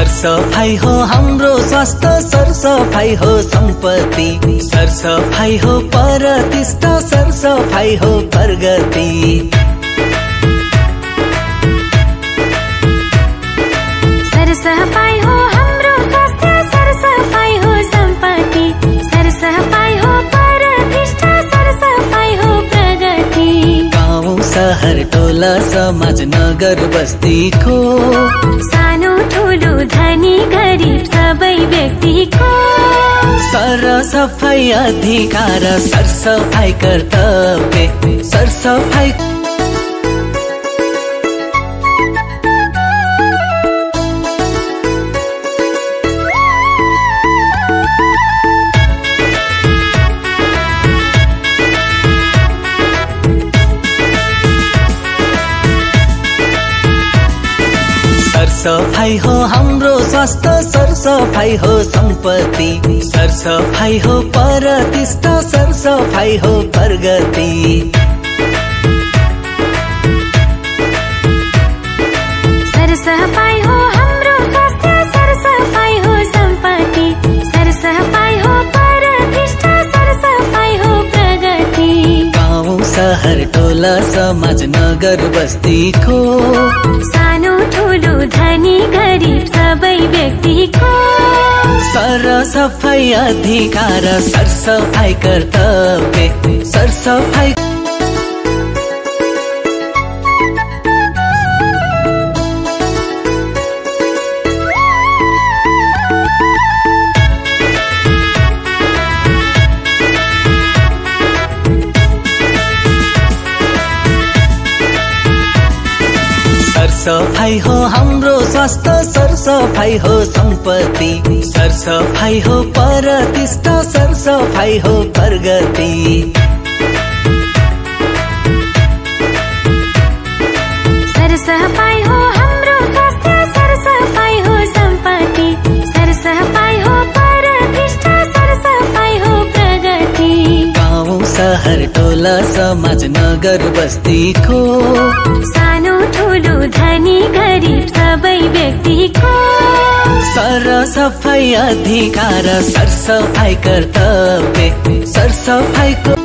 सरसफाई हो हाम्रो स्वास्थ्य, सरसफाई हो सम्पत्ति, सरसफाई हो प्रतिष्ठा, सरसफाई हो प्रगति। सरसफाई हो हाम्रो स्वास्थ्य, सरसफाई हो सम्पत्ति, सरसफाई हो प्रतिष्ठा, सरसफाई हो प्रगति। गाउँ शहर टोला समाज नगर बस्तीको, सानो ठुलो धनी गरिब सबै व्यक्तिको सरसफाई अधिकार, सरसफाई कर्तव्य, सरसफाई। सरसफाई हो हाम्रो स्वास्थ्य, सरसफाई हो सम्पत्ति, सरसफाई हो प्रतिष्ठा, सरसफाई हो प्रगति। सरसफाई हो हाम्रो स्वास्थ्य, सरसफाई हो सम्पत्ति, सरसफाई हो प्रतिष्ठा, सरसफाई हो प्रगति। गाउँ शहर टोला समाज नगर बस्तीको, सानो ठुलो धनी गरिब सबै व्यक्तिको सरसफाई अधिकार, सरसफाई कर्तव्य, सरसफाई। सरसफाई हो हाम्रो स्वास्थ्य, सरसफाई हो सम्पत्ति, सरसफाई हो प्रतिष्ठा, सरसफाई हो प्रगति। सरसफाई हो हाम्रो स्वास्थ्य, सरसफाई हो सम्पत्ति, सरसफाई हो प्रतिष्ठा, सरसफाई हो प्रगति। गाउँ शहर टोला समाज नगर बस्तीको, सानो ठुलो धनी गरिब सबै व्यक्तिको सरसफाई अधिकार, सरसफाई कर्तव्य, सरसफाईको।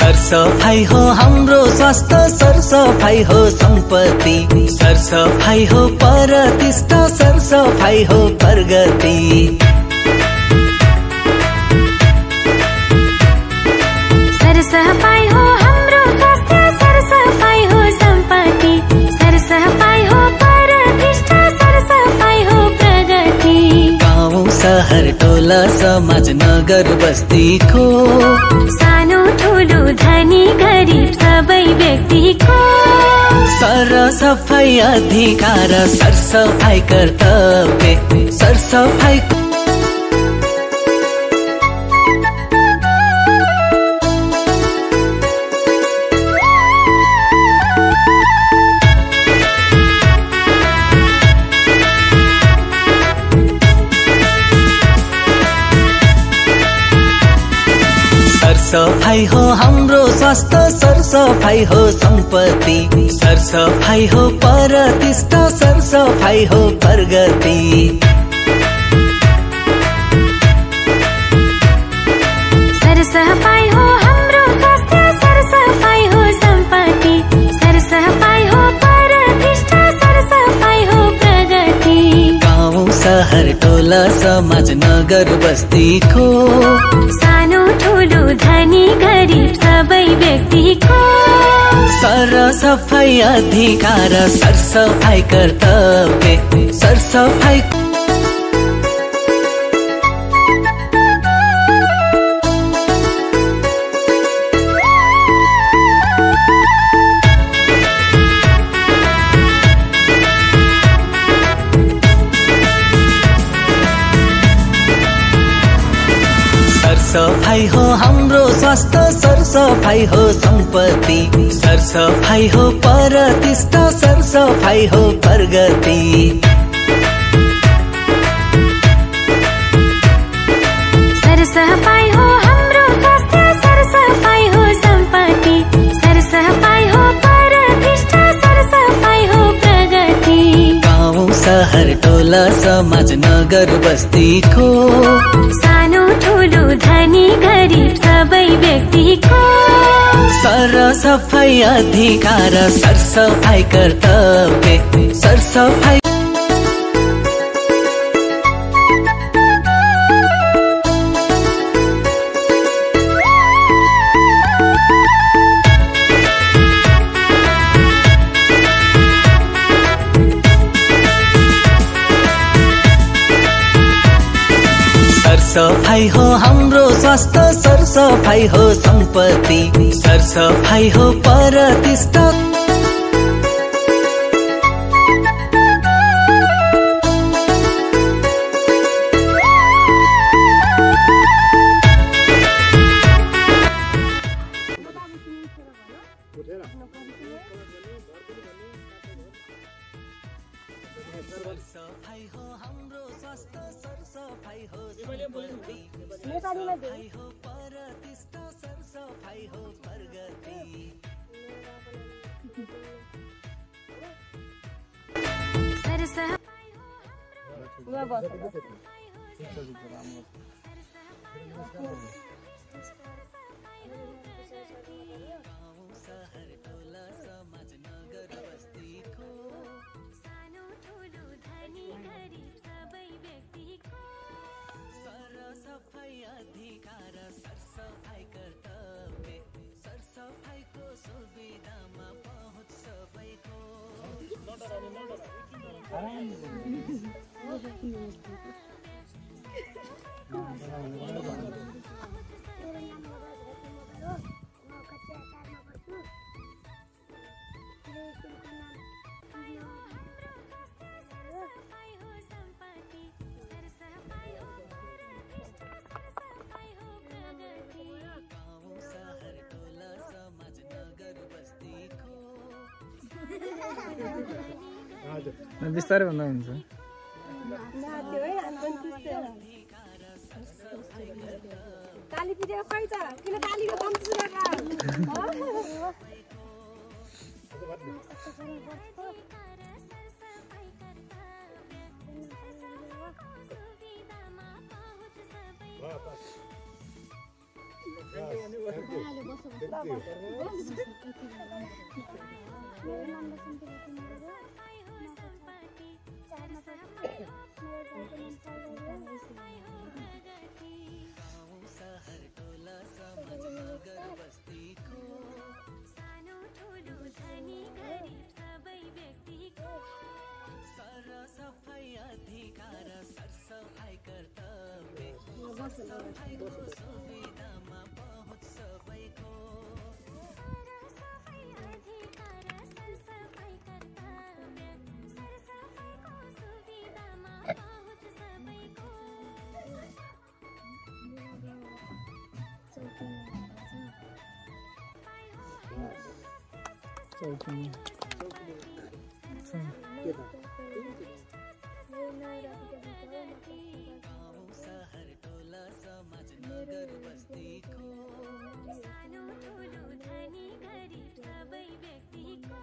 सरसफाई हो हाम्रो स्वास्थ्य, सरसफाई हो सम्पत्ति, सरसफाई हो प्रतिष्ठा, सरसफाई हो प्रगति। सरसफाई हो हाम्रो स्वास्थ्य, सरसफाई हो सम्पत्ति, सरसफाई हो प्रतिष्ठा, सरसफाई हो प्रगति। गाउँ शहर टोला समाज नगर बस्तीको, सानो ठुलो धनी गरिब सबै व्यक्तिको सरसफाई अधिकार, सरसफाई कर्तव्य, सरसफाई। सरसफाई हो हाम्रो स्वास्थ्य, सरसफाई हो सम्पत्ति, सरसफाई हो प्रतिष्ठा, सरसफाई हो प्रगति। सरसफाई हो हाम्रो स्वास्थ्य, सरसफाई हो सम्पत्ति, सरसफाई हो प्रतिष्ठा, सरसफाई हो प्रगति। गाउँ शहर टोला समाज नगर बस्तीको, सानो ठुलो धनी गरिब सबै व्यक्तिको सरसफाई अधिकार, सरसफाई कर्तव्य, सरसफाई। सरसफाई हो हाम्रो स्वास्थ्य, सरसफाई हो सम्पत्ति, सरसफाई हो प्रतिष्ठा, सरसफाई हो प्रगति। सरसफाई हो हाम्रो स्वास्थ्य, सरसफाई हो सम्पत्ति, सरसफाई हो प्रतिष्ठा, सरसफाई हो प्रगति। गाउँ सहर टोला समाज नगर बस्तीको, सानो ठुलो धनी गरिब सबै व्यक्तिको सरसफाई अधिकार, सरसफाई कर्तव्य, सरसफाई सरसफाई हो हाम्रो स्वास्थ्य, सरसफाई हो सम्पत्ति, सरसफाई हो प्रतिष्ठा। सरसफाई हो हाम्रो स्वास्थ्य, सरसफाई हो सम्पत्ति, सरसफाई हो प्रतिष्ठा, सरसफाई हो प्रगति। सरसफाई हो गाउँ सहर टोला समाज नगर बस्तीको, सानो ठुलो धनी गरिब सबै व्यक्तिको सरसफाई अधिकार, सरसफाई कर्तव्य, सरसफाईको सुविधामा पहुँच सबैको। सरसफाई हो सम्पत्ति, सरसफाई हो प्रतिष्ठा, सरसफाई हो प्रगति। गाउँ सहर टोला समाज नगर बस्तीको बिस्तारै भन्दा हुन्छ। ताली पिटेको खै त किन तालीको दम सुनेका गाउँ सहर टोला समाज नगर बस्तीको, सानो ठुलो धनी गरिब सबै व्यक्तिको सरसफाई अधिकार, सरसफाई कर्तव्य, सरसफाईको सुविधामा पहुँच सबैको। सरसफाई अधिकार, सरसफाई कर्तव्य, सरसफाईको सुविधामा पहुँच सबैको। गाउँ सहर टोला समाज नगर बस्तीको, सानो ठुलो धनी गरिब सबै व्यक्तिको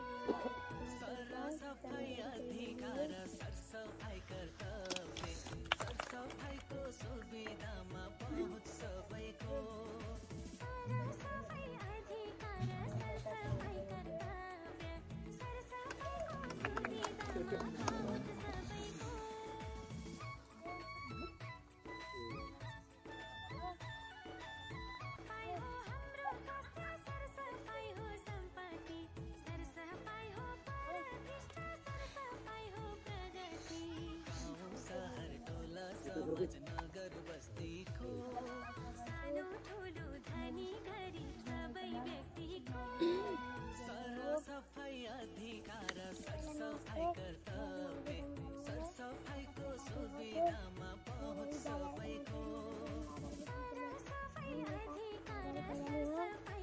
सरसफाई अधिकार, सरसफाई कर्तव्य, सरसफाईको सुविधामा पहुँच सबैको। सरसफाई अधिकार, सरसफाई कर्तव्य, सरसफाईको सुविधामा पहुँच सबैको। सरसफाई हो सम्पत्ति, सरसफाई हो प्रतिष्ठा, सरसफाई हो प्रगति। गाउँ सहर टोला समाज नगर बस्तीको, सानो ठुलो धनी गरिब सबै व्यक्तिको सरसफाई अधिकार, सरसफाई कर्तव्य, सरसफाईको सुविधामा पहुँच सबैको। सरसफाई अधिकार, सरसफाई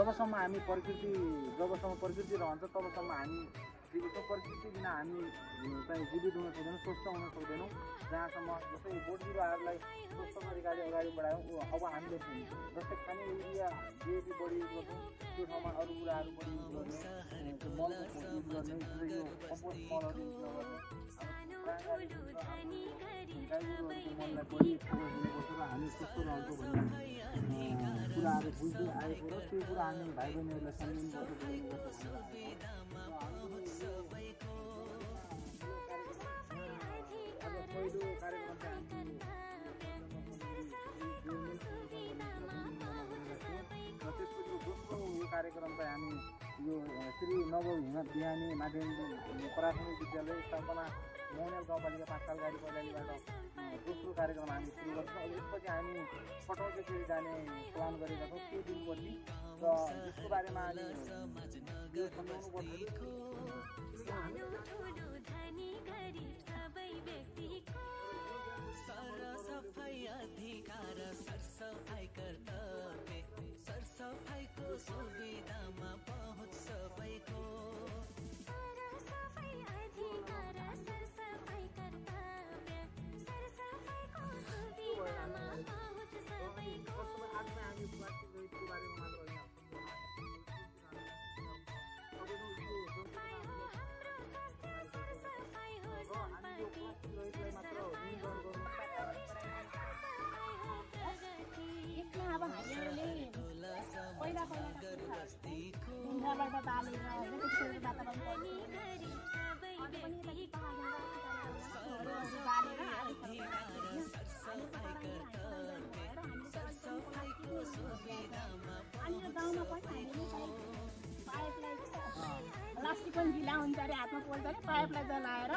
जबसम्म प्रकृति रहन्छ तबसम्म हामी जीवित प्रकृति बिना हामी चाहिँ जीवित हुन सक्दैनौँ, स्वस्थ हुन सक्दैनौँ। जहाँसम्म जस्तै बोट बिरुवाहरूलाई स्वस्थ तरिकाले अगाडि बढायौँ अब हामीले जस्तै खाने युरिया डिएपी बढी युज गर्छौँ त्यो ठाउँमा अरू कुराहरू बढी युज गर्ने, त्यो मलको युज गर्ने, यो कम्पोस्ट मलहरू युज गर्ने, गाईगोरुहरूको मललाई बढी प्रयोग हुनुपर्छ र हामी सुस्थ रहन्छौँ भन्ने कुराहरू बुझ्दै आएको र त्यो कुरा हामी भाइ बहिनीहरूलाई सम्झिनुपर्छ। पहिलो कार्यक्रम त्यसपछि दोस्रो यो कार्यक्रम चाहिँ हामी यो श्री नवहिमा बिहानी माध्यमिक प्राथमिक विद्यालय स्थापना मोहनेल गाउँपालिका 5 साल गाडी पहिलाबाट दोस्रो कार्यक्रम हामी सुरु गर्छौँ। अब यसपछि हामी पटौटेतिर जाने प्लान गरेका छौँ त्यो दिनपछि र यसको बारेमा हामी यो सम्झाउनु पर्छ। सरसफाई अधिकार सरसफाई कर्तव्य सरसफाईको सुविधामा पहुँच सबैको सरसफाई अधिकार सरसफाई कर्तव्य सरसफाईको सुविधामा पहुँच सबैको अब हामीले पहिला ढुङ्गाबाट बालेर जति वातावरण अनि यो गाउँमा पनि हामीले पाइपलाई प्लास्टिक पनि ढिला हुन्छ अरे हातमा पोल्छ अरे पाइपलाई जलाएर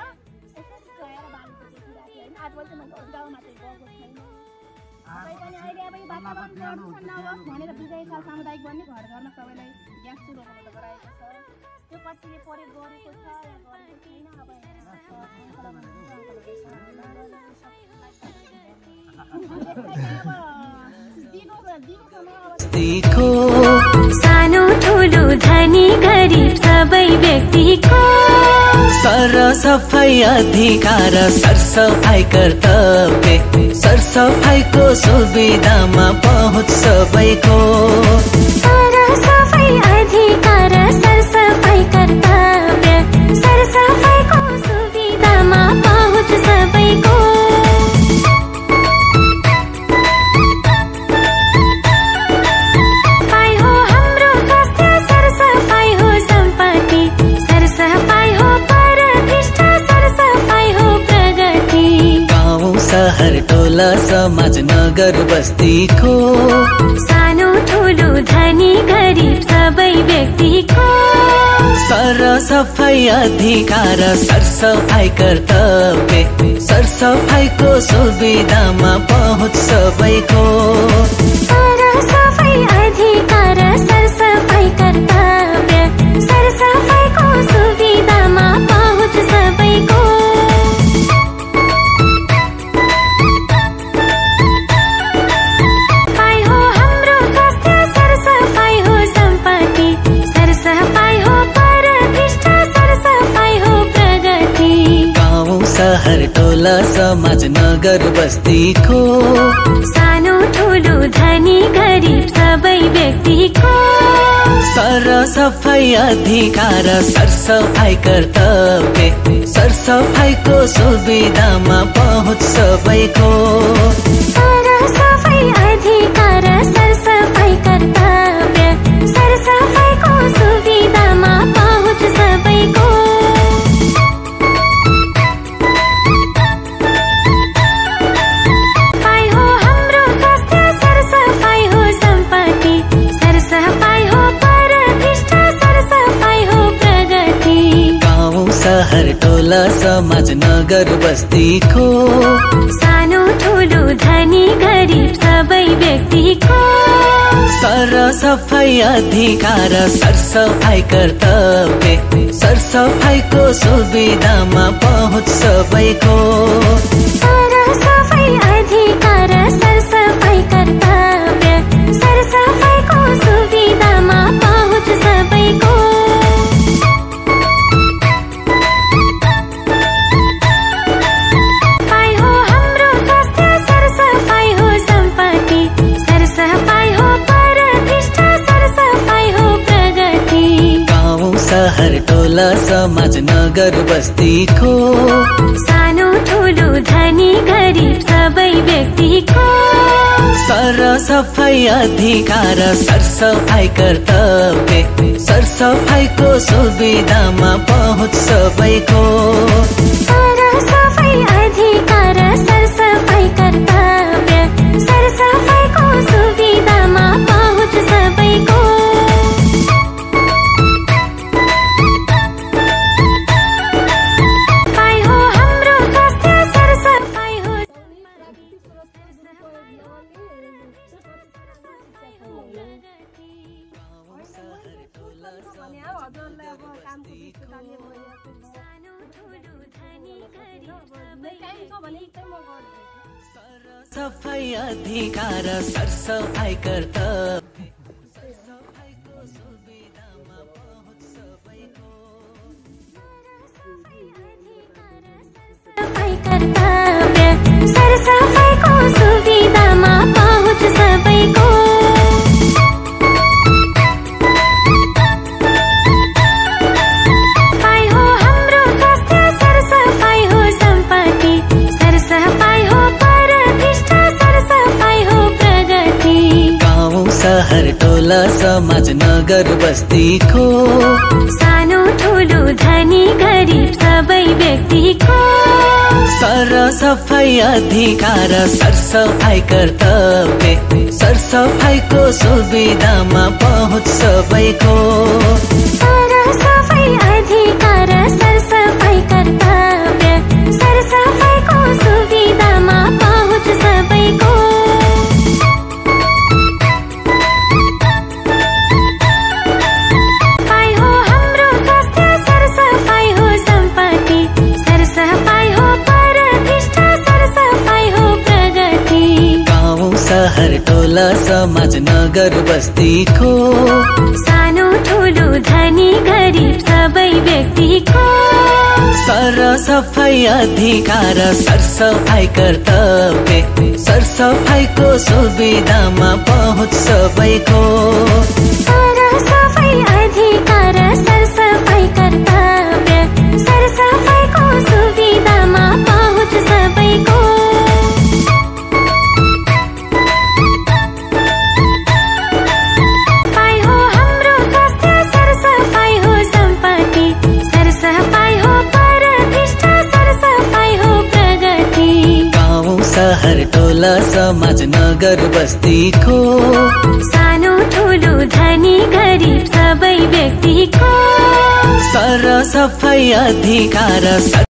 यसो सुकाएर बालेको देखिरहेको थियो होइन। आजकल चाहिँ मैले गाउँमा चाहिँ गएको छैन। तपाईँ पनि अहिले अब यो वातावरण प्रदूषण नहोस् भनेर विजय साल सामुदायिक बन्ने घर घरमा सबैलाई ग्यास चुलो उपलब्ध गराएको छ। त्यो कतिले प्रयोग गरेको छ या गरेको छैन अब सानो ठुलो धनी गरिब सबै व्यक्तिको सरसफाई अधिकार सरसफाई कर्तव्य सरसफाईको सुविधामा पहुँच सबैको सरसफाई अधिकार सरसफाई कर्तव्य सरसफाईको सुविधामा पहुँच सबैको सहर टोला समाज नगर बस्तीको सानो ठुलो धनी गरिब सबै व्यक्तिको सरसफाई अधिकार सरसफाई कर्तव्य सरसफाईको सुविधामा पहुँच सबैको सरसफाई अधिकार सरसफाई कर्तव्य सरसफाईको सुविधामा पहुँच सबैको सहर टोला समाज नगर बस्तीको सानो ठुलो धनी गरिब सबै व्यक्तिको सरसफाई अधिकार सरसफाई कर्तव्य सरसफाईको सुविधामा पहुँच सबैको सरसफाई अधिकार सरसफाई कर्तव्य सरसफाईको सुविधामा पहुँच सबैको सहर टोला समाज नगर बस्तीको सानो ठुलो धनी गरिब सबै व्यक्तिको सरसफाई अधिकार सरसफाई कर्तव्य सरसफाईको सुविधामा पहुँच सबैको सरसफाई अधिकार सरसफाई कर्तव्य सरसफाईको सुविधामा सहर टोला समाज नगर बस्तीको सानो ठुलो धनी गरिब सबै व्यक्तिको सरसफाई अधिकार सरसफाई कर्तव्य सरसफाईको सुविधामा पहुँच सबैको सरसफाई अधिकार सरसफाई कर्तव्य सरसफाईको सुविधामा पहुँच सबैको सफाई अधिकार सरसफाई कर्तव्य सरसफाईको सुविधामा पहुँच सबैको सहर टोला समाज नगर बस्तीको सानो ठुलो धनी गरिब सबै व्यक्तिको सरसफाई अधिकार सरसफाई कर्तव्य सरसफाईको सुविधामा पहुँच सबैको सरसफाई अधिकार सरसफाई कर्तव्य सरसफाईको सुविधामा पहुँच सबैको सहर टोला समाज नगर बस्तीको सानो ठुलो धनी गरिब सबै व्यक्तिको सरसफाई अधिकार सरसफाई कर्तव्य सरसफाईको सुविधामा पहुँच सबैको सरसफाई अधिकार सरसफाई कर्तव्य सरसफाईको सुविधामा पहुँच सबैको सहर टोला समाज नगर बस्तीको सानो ठुलो धनी गरिब सबै व्यक्तिको सरसफाई अधिकार